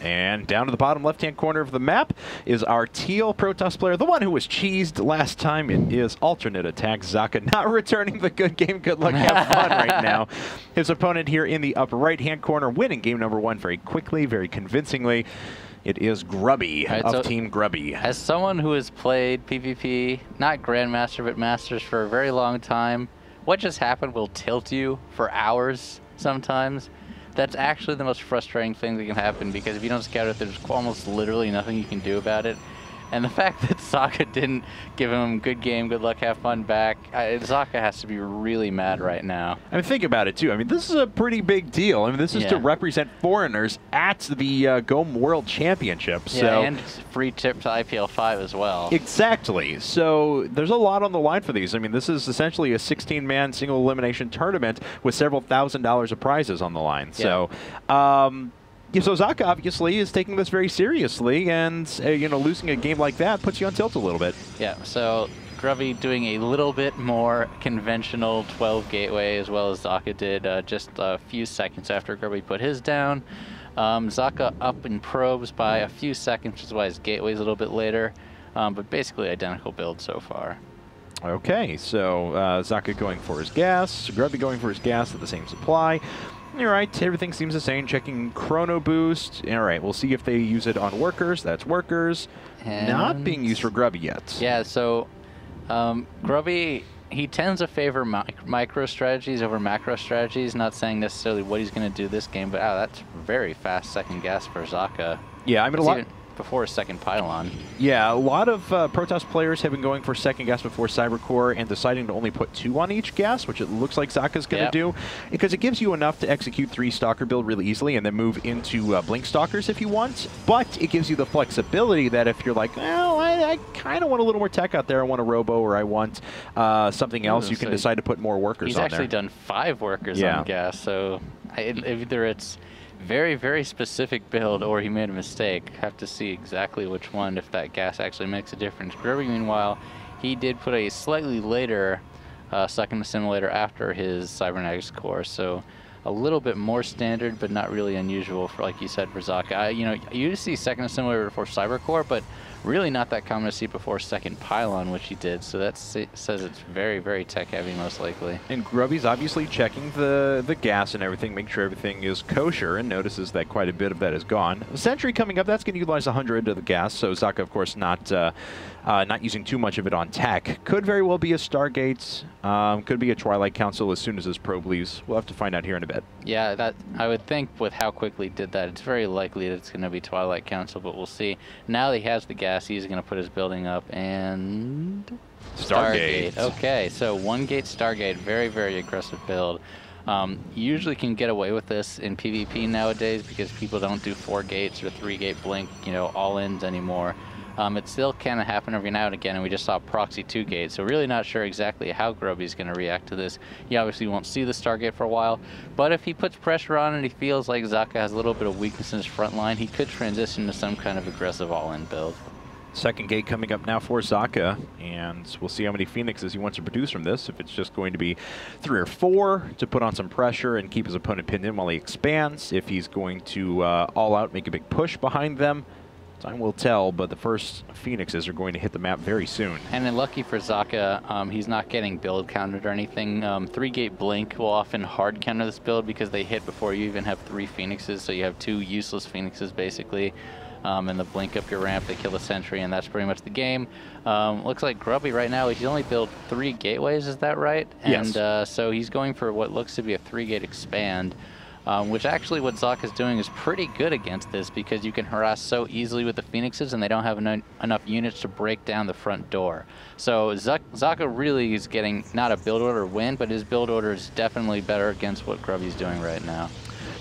And down to the bottom left-hand corner of the map is our teal Protoss player, the one who was cheesed last time. It is alternate attack Socke, not returning the good game, good luck, have fun right now. His opponent here in the upper right-hand corner, winning game number 1 very quickly, very convincingly. It is Grubby of Team Grubby. As someone who has played PvP, not Grandmaster, but Masters for a very long time, what just happened will tilt you for hours sometimes. That's actually the most frustrating thing that can happen, because if you don't scout it, there's almost literally nothing you can do about it. And the fact that Socke didn't give him good game, good luck, have fun back, Socke has to be really mad right now. I mean, think about it, too. I mean, this is a pretty big deal. I mean, this is to represent foreigners at the GOM World Championship. Yeah, so and free tip to IPL 5 as well. Exactly. So there's a lot on the line for these. I mean, this is essentially a 16-man single elimination tournament with several $1,000s of prizes on the line. Yeah. So, so Socke obviously is taking this very seriously, and you know, losing a game like that puts you on tilt a little bit. Yeah. So Grubby doing a little bit more conventional 12 gateway, as well as Socke did just a few seconds after Grubby put his down. Socke up in probes by a few seconds, which is why his gateway's a little bit later, but basically identical build so far. Okay, so Socke going for his gas, Grubby going for his gas at the same supply. All right, everything seems the same. Checking Chrono Boost. All right, we'll see if they use it on workers. That's workers. And not being used for Grubby yet. Yeah, so Grubby, he tends to favor micro strategies over macro strategies. Not saying necessarily what he's going to do this game, but that's very fast second gas for Socke. Yeah, I mean, a lot before a second pylon. Yeah, a lot of Protoss players have been going for second gas before Cybercore and deciding to only put 2 on each gas, which it looks like Socke's going to do, because it gives you enough to execute 3 Stalker build really easily and then move into Blink Stalkers if you want. But it gives you the flexibility that if you're like, well, I kind of want a little more tech out there, I want a Robo or I want something else, you can decide to put more workers on there. He's actually done 5 workers on gas, so either it's very, very specific build, or he made a mistake. Have to see exactly which one, if that gas actually makes a difference. Grubby, meanwhile, he did put a slightly later second assimilator after his cybernetics core, so a little bit more standard, but not really unusual for, like you said, for Socke. You know, you see second assimilator before cybercore, but really not that common to see before second pylon, which he did. So that says it's very, very tech heavy, most likely. And Grubby's obviously checking the gas and everything, make sure everything is kosher, and notices that quite a bit of that is gone. Sentry coming up, that's going to utilize 100 of the gas, so Socke, of course, not using too much of it on tech. Could very well be a Stargate, could be a Twilight Council as soon as his probe leaves. We'll have to find out here in a bit. Yeah, that I would think with how quickly he did that, it's very likely that it's going to be Twilight Council, but we'll see. Now that he has the gas, he's going to put his building up, and Stargate. Okay, so 1 gate Stargate, very, very aggressive build. Usually can get away with this in PvP nowadays because people don't do 4 gates or 3 gate blink, you know, all-ins anymore. It still can happen every now and again, and we just saw proxy 2 gates, so really not sure exactly how Grubby's going to react to this. He obviously won't see the Stargate for a while, but if he puts pressure on and he feels like Socke has a little bit of weakness in his front line, he could transition to some kind of aggressive all-in build. Second gate coming up now for Socke, and we'll see how many Phoenixes he wants to produce from this. If it's just going to be 3 or 4 to put on some pressure and keep his opponent pinned in while he expands. If he's going to all out make a big push behind them, time will tell, but the first Phoenixes are going to hit the map very soon. And then lucky for Socke, he's not getting build countered or anything. 3 gate blink will often hard counter this build because they hit before you even have 3 Phoenixes, so you have 2 useless Phoenixes basically. And the blink up your ramp, they kill the sentry, and that's pretty much the game. Looks like Grubby right now, he's only built 3 gateways, is that right? Yes. And so he's going for what looks to be a 3 gate expand. Which actually what Socke is doing is pretty good against this because you can harass so easily with the Phoenixes and they don't have enough units to break down the front door. So Socke really is getting not a build order win, but his build order is definitely better against what Grubby's doing right now.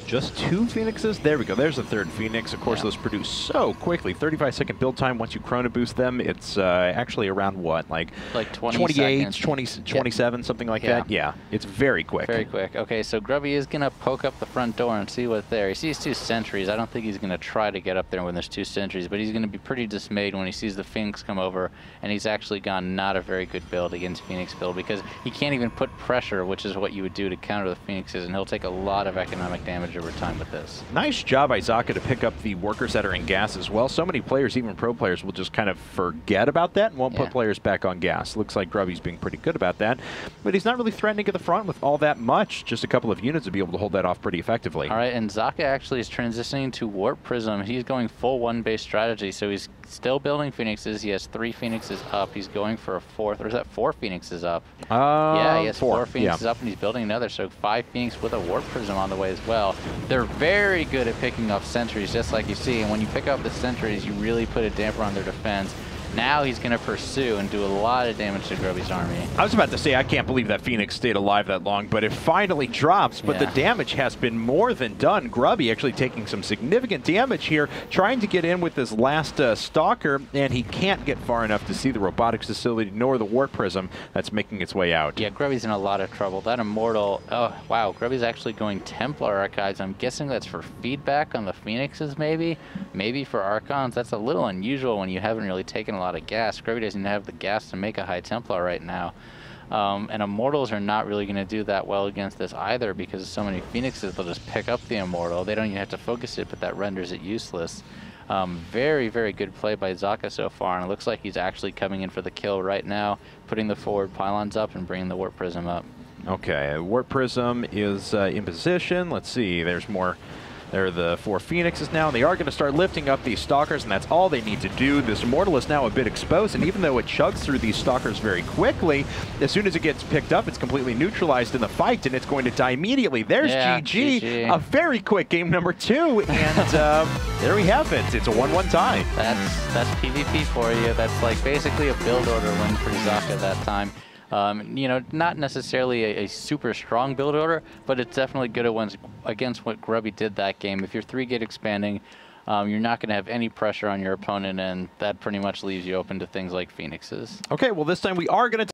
Just 2 Phoenixes? There we go. There's the 3rd Phoenix. Of course, those produce so quickly. 35-second build time. Once you chrono boost them, it's actually around what? Like 28, 27, something like that? Yeah, it's very quick. Very quick. Okay, so Grubby is going to poke up the front door and see what's there. He sees 2 sentries. I don't think he's going to try to get up there when there's 2 sentries, but he's going to be pretty dismayed when he sees the Phoenix come over, and he's actually gone not a very good build against Phoenix build because he can't even put pressure, which is what you would do to counter the Phoenixes, and he'll take a lot of economic damage over time with this. Nice job by Socke to pick up the workers that are in gas as well. So many players, even pro players, will just kind of forget about that and won't put players back on gas. Looks like Grubby's being pretty good about that, but he's not really threatening at the front with all that much. Just a couple of units to be able to hold that off pretty effectively. All right, and Socke actually is transitioning to Warp Prism. He's going full one-base strategy, so he's still building Phoenixes. He has 3 Phoenixes up. He's going for a 4th, or is that 4 Phoenixes up? Yeah, he has 4 Phoenixes up, and he's building another, so 5 Phoenix with a Warp Prism on the way as well. They're very good at picking up sentries, just like you see, and when you pick up the sentries, you really put a damper on their defense. Now he's going to pursue and do a lot of damage to Grubby's army. I was about to say, I can't believe that Phoenix stayed alive that long, but it finally drops. But the damage has been more than done. Grubby actually taking some significant damage here, trying to get in with this last Stalker, and he can't get far enough to see the robotics facility nor the Warp Prism that's making its way out. Yeah, Grubby's in a lot of trouble. That Immortal, oh, wow, Grubby's actually going Templar Archives. I'm guessing that's for feedback on the Phoenixes, maybe? Maybe for Archons. That's a little unusual when you haven't really taken a lot of gas. Grubby doesn't have the gas to make a High Templar right now. And Immortals are not really going to do that well against this either because so many Phoenixes, they'll just pick up the Immortal. They don't even have to focus it, but that renders it useless. Very, very good play by Socke so far, and it looks like he's actually coming in for the kill right now, putting the forward pylons up and bringing the Warp Prism up. Okay, Warp Prism is in position. Let's see, there's more. There are the 4 Phoenixes now, and they are going to start lifting up these Stalkers, and that's all they need to do. This Immortal is now a bit exposed, and even though it chugs through these Stalkers very quickly, as soon as it gets picked up, it's completely neutralized in the fight, and it's going to die immediately. There's GG. A very quick game number 2, and there we have it. It's a 1-1 tie. That's PvP for you. That's like basically a build order win for Socke at that time. You know, not necessarily a super strong build order, but it's definitely good against what Grubby did that game. If you're 3-gate expanding, you're not going to have any pressure on your opponent, and that pretty much leaves you open to things like Phoenixes. Okay, well, this time we are going to